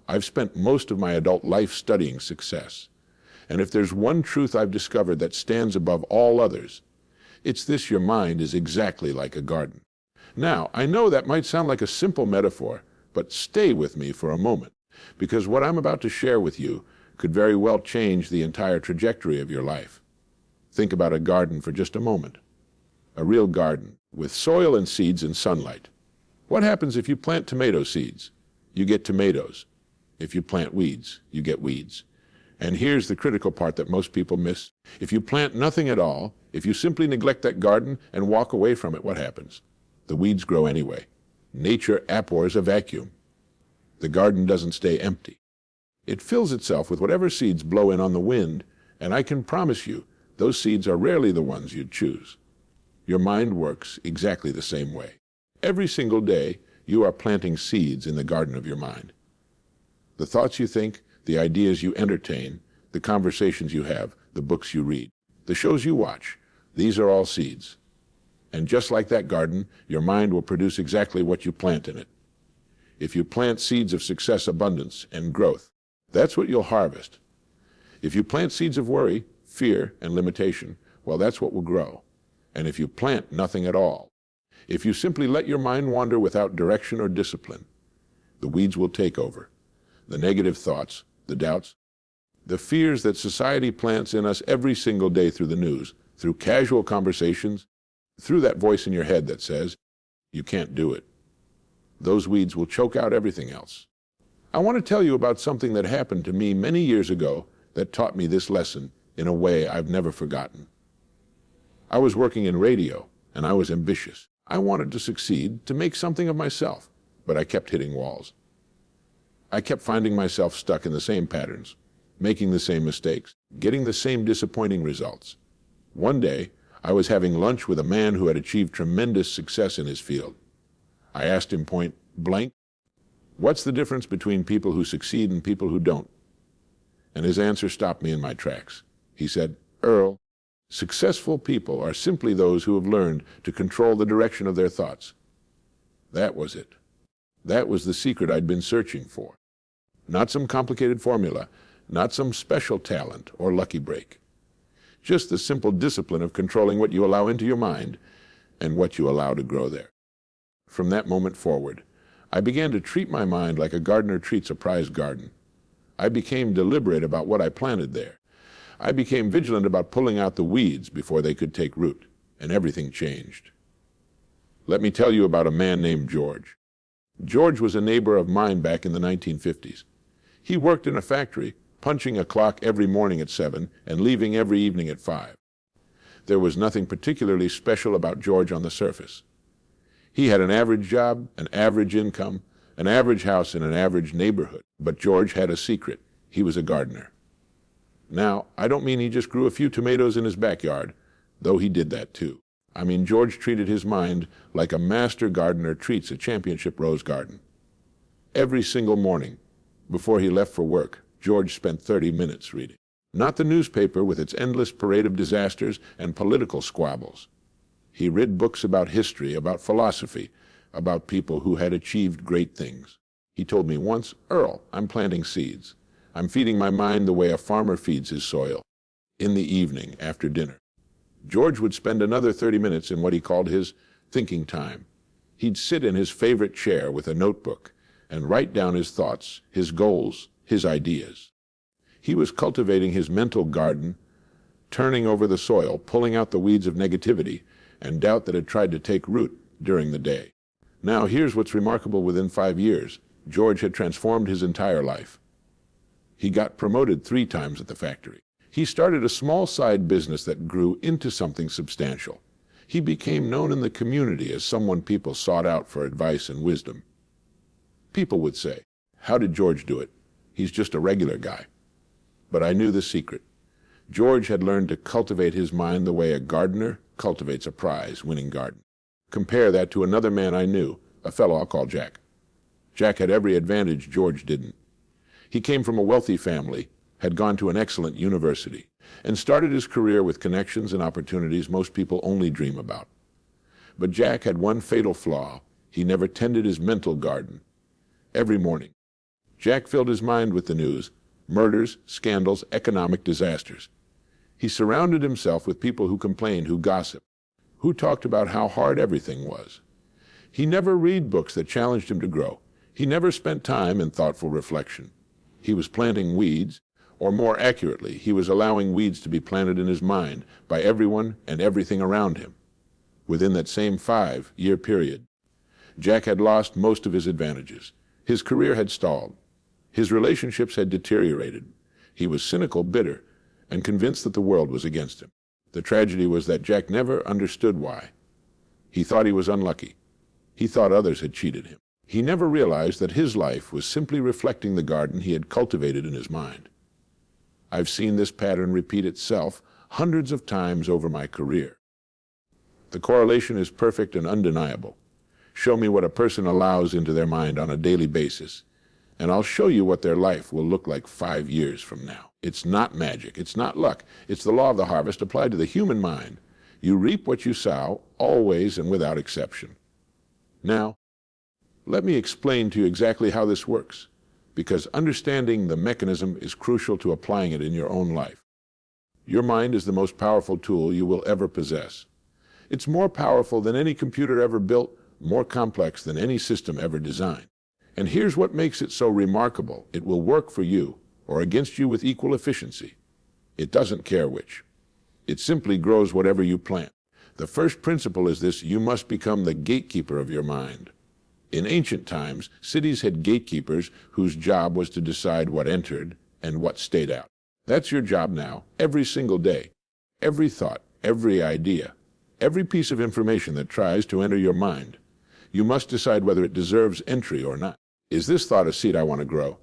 I've spent most of my adult life studying success. And if there's one truth I've discovered that stands above all others, it's this: your mind is exactly like a garden. Now, I know that might sound like a simple metaphor, but stay with me for a moment, because what I'm about to share with you could very well change the entire trajectory of your life. Think about a garden for just a moment. A real garden, with soil and seeds and sunlight. What happens if you plant tomato seeds? You get tomatoes. If you plant weeds, you get weeds. And here's the critical part that most people miss. If you plant nothing at all, if you simply neglect that garden and walk away from it, what happens? The weeds grow anyway. Nature abhors a vacuum. The garden doesn't stay empty. It fills itself with whatever seeds blow in on the wind, and I can promise you, those seeds are rarely the ones you'd choose. Your mind works exactly the same way. Every single day, you are planting seeds in the garden of your mind. The thoughts you think, the ideas you entertain, the conversations you have, the books you read, the shows you watch, these are all seeds. And just like that garden, your mind will produce exactly what you plant in it. If you plant seeds of success, abundance, and growth, that's what you'll harvest. If you plant seeds of worry, fear, and limitation, well, that's what will grow. And if you plant nothing at all, if you simply let your mind wander without direction or discipline, the weeds will take over. The negative thoughts, the doubts, the fears that society plants in us every single day through the news, through casual conversations, through that voice in your head that says, you can't do it. Those weeds will choke out everything else. I want to tell you about something that happened to me many years ago that taught me this lesson in a way I've never forgotten. I was working in radio, and I was ambitious. I wanted to succeed, to make something of myself, but I kept hitting walls. I kept finding myself stuck in the same patterns, making the same mistakes, getting the same disappointing results. One day, I was having lunch with a man who had achieved tremendous success in his field. I asked him point blank, "What's the difference between people who succeed and people who don't?" And his answer stopped me in my tracks. He said, "Earl, successful people are simply those who have learned to control the direction of their thoughts." That was it. That was the secret I'd been searching for. Not some complicated formula, not some special talent or lucky break. Just the simple discipline of controlling what you allow into your mind and what you allow to grow there. From that moment forward, I began to treat my mind like a gardener treats a prized garden. I became deliberate about what I planted there. I became vigilant about pulling out the weeds before they could take root, and everything changed. Let me tell you about a man named George. George was a neighbor of mine back in the 1950s. He worked in a factory, punching a clock every morning at 7 and leaving every evening at 5. There was nothing particularly special about George on the surface. He had an average job, an average income, an average house in an average neighborhood. But George had a secret. He was a gardener. Now, I don't mean he just grew a few tomatoes in his backyard, though he did that too. I mean, George treated his mind like a master gardener treats a championship rose garden. Every single morning, before he left for work, George spent 30 minutes reading. Not the newspaper with its endless parade of disasters and political squabbles. He read books about history, about philosophy, about people who had achieved great things. He told me once, "Earl, I'm planting seeds. I'm feeding my mind the way a farmer feeds his soil." In the evening, after dinner, George would spend another 30 minutes in what he called his thinking time. He'd sit in his favorite chair with a notebook and write down his thoughts, his goals, his ideas. He was cultivating his mental garden, turning over the soil, pulling out the weeds of negativity and doubt that had tried to take root during the day. Now, here's what's remarkable. Within 5 years, George had transformed his entire life. He got promoted 3 times at the factory. He started a small side business that grew into something substantial. He became known in the community as someone people sought out for advice and wisdom. People would say, "How did George do it? He's just a regular guy." But I knew the secret. George had learned to cultivate his mind the way a gardener cultivates a prize-winning garden. Compare that to another man I knew, a fellow I'll call Jack. Jack had every advantage George didn't. He came from a wealthy family, had gone to an excellent university, and started his career with connections and opportunities most people only dream about. But Jack had one fatal flaw. He never tended his mental garden. Every morning, Jack filled his mind with the news: murders, scandals, economic disasters. He surrounded himself with people who complained, who gossiped, who talked about how hard everything was. He never read books that challenged him to grow. He never spent time in thoughtful reflection. He was planting weeds, or more accurately, he was allowing weeds to be planted in his mind by everyone and everything around him. Within that same 5-year period, Jack had lost most of his advantages. His career had stalled. His relationships had deteriorated. He was cynical, bitter, and convinced that the world was against him. The tragedy was that Jack never understood why. He thought he was unlucky. He thought others had cheated him. He never realized that his life was simply reflecting the garden he had cultivated in his mind. I've seen this pattern repeat itself hundreds of times over my career. The correlation is perfect and undeniable. Show me what a person allows into their mind on a daily basis, and I'll show you what their life will look like 5 years from now. It's not magic. It's not luck. It's the law of the harvest applied to the human mind. You reap what you sow, always and without exception. Now, let me explain to you exactly how this works, because understanding the mechanism is crucial to applying it in your own life. Your mind is the most powerful tool you will ever possess. It's more powerful than any computer ever built, more complex than any system ever designed. And here's what makes it so remarkable. It will work for you or against you with equal efficiency. It doesn't care which. It simply grows whatever you plant. The first principle is this: you must become the gatekeeper of your mind. In ancient times, cities had gatekeepers whose job was to decide what entered and what stayed out. That's your job now, every single day. Every thought, every idea, every piece of information that tries to enter your mind, you must decide whether it deserves entry or not. Is this thought a seed I want to grow?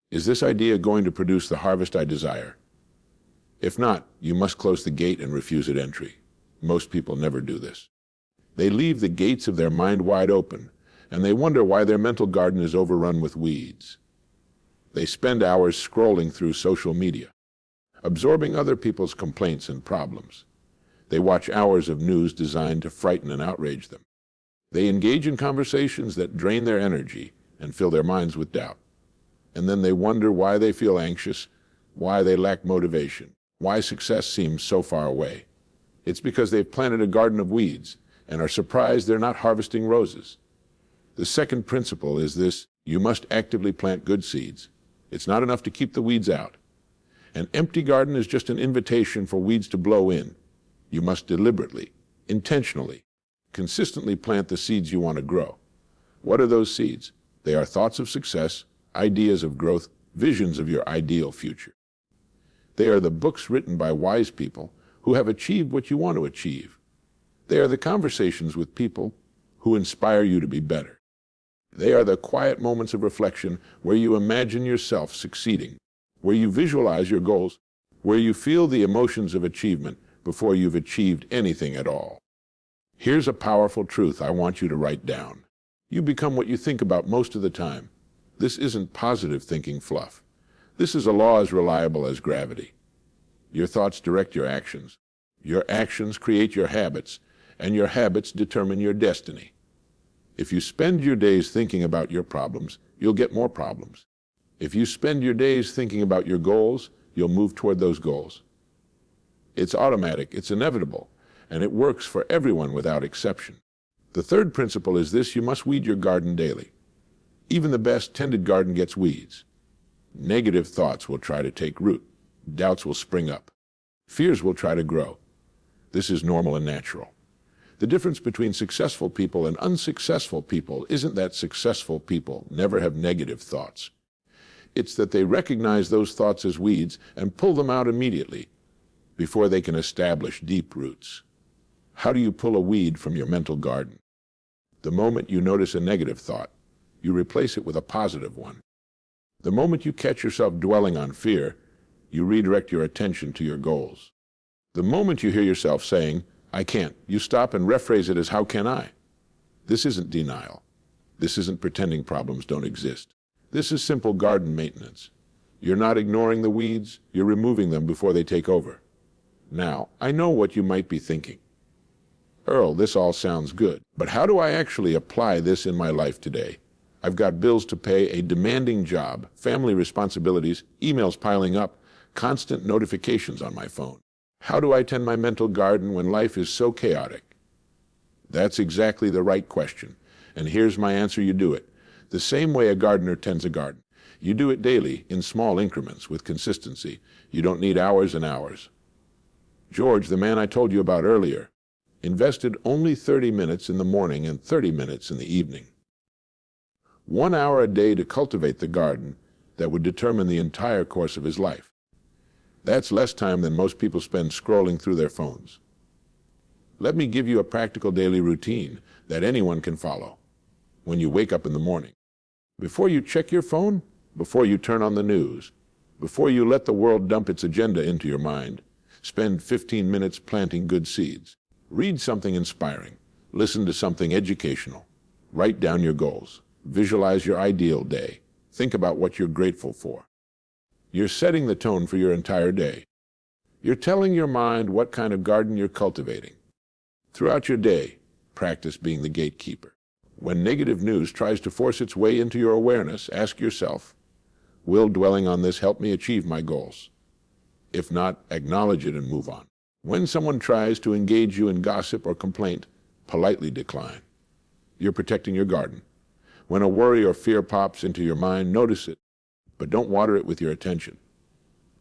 Is this idea going to produce the harvest I desire? If not, you must close the gate and refuse it entry. Most people never do this. They leave the gates of their mind wide open, and they wonder why their mental garden is overrun with weeds. They spend hours scrolling through social media, absorbing other people's complaints and problems. They watch hours of news designed to frighten and outrage them. They engage in conversations that drain their energy and fill their minds with doubt. And then they wonder why they feel anxious, why they lack motivation, why success seems so far away. It's because they've planted a garden of weeds and are surprised they're not harvesting roses. The second principle is this: you must actively plant good seeds. It's not enough to keep the weeds out. An empty garden is just an invitation for weeds to blow in. You must deliberately, intentionally, consistently plant the seeds you want to grow. What are those seeds? They are thoughts of success, ideas of growth, visions of your ideal future. They are the books written by wise people who have achieved what you want to achieve. They are the conversations with people who inspire you to be better. They are the quiet moments of reflection where you imagine yourself succeeding, where you visualize your goals, where you feel the emotions of achievement before you've achieved anything at all. Here's a powerful truth I want you to write down. You become what you think about most of the time. This isn't positive thinking fluff. This is a law as reliable as gravity. Your thoughts direct your actions. Your actions create your habits, and your habits determine your destiny. If you spend your days thinking about your problems, you'll get more problems. If you spend your days thinking about your goals, you'll move toward those goals. It's automatic, it's inevitable, and it works for everyone without exception. The third principle is this: you must weed your garden daily. Even the best tended garden gets weeds. Negative thoughts will try to take root. Doubts will spring up. Fears will try to grow. This is normal and natural. The difference between successful people and unsuccessful people isn't that successful people never have negative thoughts. It's that they recognize those thoughts as weeds and pull them out immediately before they can establish deep roots. How do you pull a weed from your mental garden? The moment you notice a negative thought, you replace it with a positive one. The moment you catch yourself dwelling on fear, you redirect your attention to your goals. The moment you hear yourself saying, "I can't," you stop and rephrase it as, "How can I?" This isn't denial. This isn't pretending problems don't exist. This is simple garden maintenance. You're not ignoring the weeds, you're removing them before they take over. Now, I know what you might be thinking. Earl, this all sounds good, but how do I actually apply this in my life today? I've got bills to pay, a demanding job, family responsibilities, emails piling up, constant notifications on my phone. How do I tend my mental garden when life is so chaotic? That's exactly the right question. And here's my answer: you do it the same way a gardener tends a garden. You do it daily, in small increments, with consistency. You don't need hours and hours. George, the man I told you about earlier, invested only 30 minutes in the morning and 30 minutes in the evening. 1 hour a day to cultivate the garden that would determine the entire course of his life. That's less time than most people spend scrolling through their phones. Let me give you a practical daily routine that anyone can follow. When you wake up in the morning, before you check your phone, before you turn on the news, before you let the world dump its agenda into your mind, spend 15 minutes planting good seeds. Read something inspiring. Listen to something educational. Write down your goals. Visualize your ideal day. Think about what you're grateful for. You're setting the tone for your entire day. You're telling your mind what kind of garden you're cultivating. Throughout your day, practice being the gatekeeper. When negative news tries to force its way into your awareness, ask yourself, will dwelling on this help me achieve my goals? If not, acknowledge it and move on. When someone tries to engage you in gossip or complaint, politely decline. You're protecting your garden. When a worry or fear pops into your mind, notice it, but don't water it with your attention.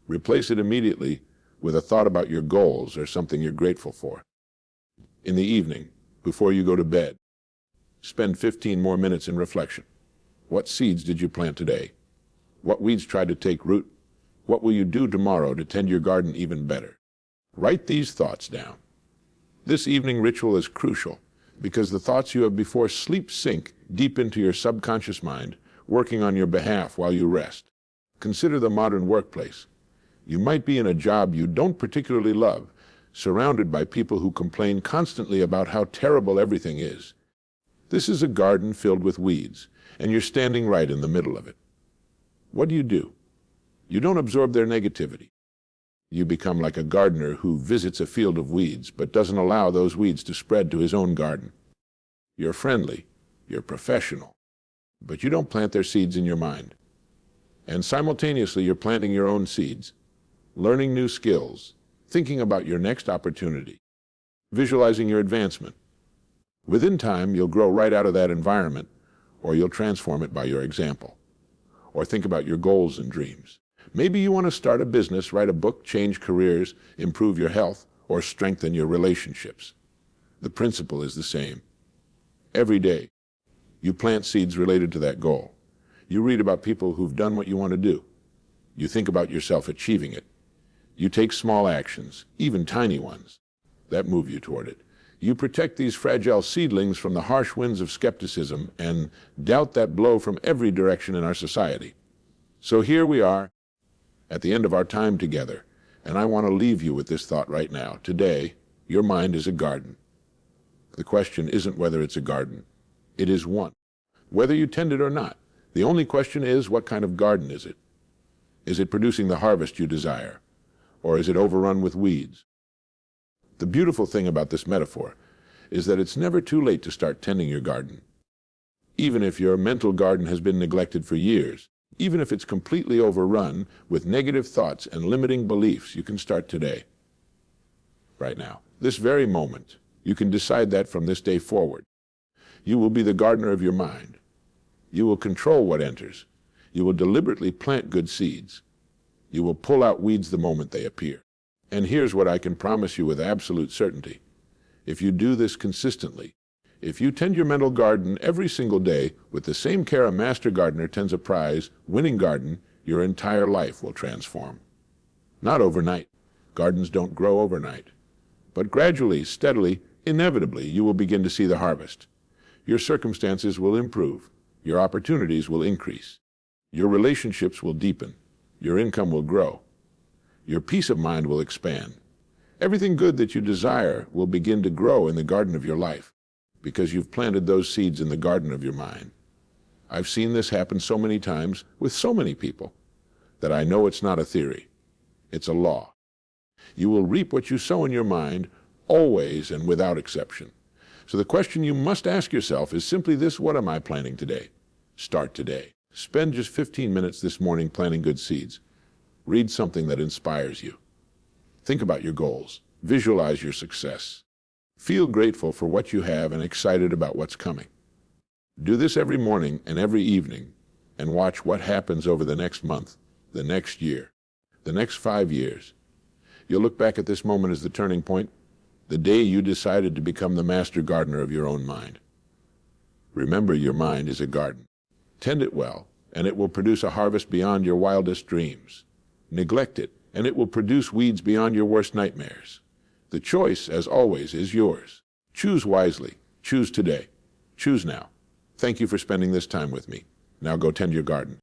Replace it immediately with a thought about your goals or something you're grateful for. In the evening, before you go to bed, spend 15 more minutes in reflection. What seeds did you plant today? What weeds tried to take root? What will you do tomorrow to tend your garden even better? Write these thoughts down. This evening ritual is crucial because the thoughts you have before sleep sink deep into your subconscious mind, working on your behalf while you rest. Consider the modern workplace. You might be in a job you don't particularly love, surrounded by people who complain constantly about how terrible everything is. This is a garden filled with weeds, and you're standing right in the middle of it. What do? You don't absorb their negativity. You become like a gardener who visits a field of weeds but doesn't allow those weeds to spread to his own garden. You're friendly, you're professional, but you don't plant their seeds in your mind. And simultaneously, you're planting your own seeds, learning new skills, thinking about your next opportunity, visualizing your advancement. Within time, you'll grow right out of that environment, or you'll transform it by your example. Or think about your goals and dreams. Maybe you want to start a business, write a book, change careers, improve your health, or strengthen your relationships. The principle is the same. Every day, you plant seeds related to that goal. You read about people who've done what you want to do. You think about yourself achieving it. You take small actions, even tiny ones, that move you toward it. You protect these fragile seedlings from the harsh winds of skepticism and doubt that blow from every direction in our society. So here we are, at the end of our time together, and I want to leave you with this thought right now. Today, your mind is a garden. The question isn't whether it's a garden. It is one. Whether you tend it or not, the only question is, what kind of garden is it? Is it producing the harvest you desire? Or is it overrun with weeds? The beautiful thing about this metaphor is that it's never too late to start tending your garden. Even if your mental garden has been neglected for years, even if it's completely overrun with negative thoughts and limiting beliefs, you can start today. Right now, this very moment, you can decide that from this day forward. You will be the gardener of your mind. You will control what enters. You will deliberately plant good seeds. You will pull out weeds the moment they appear. And here's what I can promise you with absolute certainty. If you do this consistently, if you tend your mental garden every single day with the same care a master gardener tends a prize-winning garden, your entire life will transform. Not overnight. Gardens don't grow overnight. But gradually, steadily, inevitably, you will begin to see the harvest. Your circumstances will improve. Your opportunities will increase. Your relationships will deepen. Your income will grow. Your peace of mind will expand. Everything good that you desire will begin to grow in the garden of your life because you've planted those seeds in the garden of your mind. I've seen this happen so many times with so many people that I know it's not a theory. It's a law. You will reap what you sow in your mind, always and without exception. So the question you must ask yourself is simply this: what am I planting today? Start today. Spend just 15 minutes this morning planting good seeds. Read something that inspires you. Think about your goals. Visualize your success. Feel grateful for what you have and excited about what's coming. Do this every morning and every evening, and watch what happens over the next month, the next year, the next 5 years. You'll look back at this moment as the turning point, the day you decided to become the master gardener of your own mind. Remember, your mind is a garden. Tend it well, and it will produce a harvest beyond your wildest dreams. Neglect it, and it will produce weeds beyond your worst nightmares. The choice, as always, is yours. Choose wisely. Choose today. Choose now. Thank you for spending this time with me. Now go tend your garden.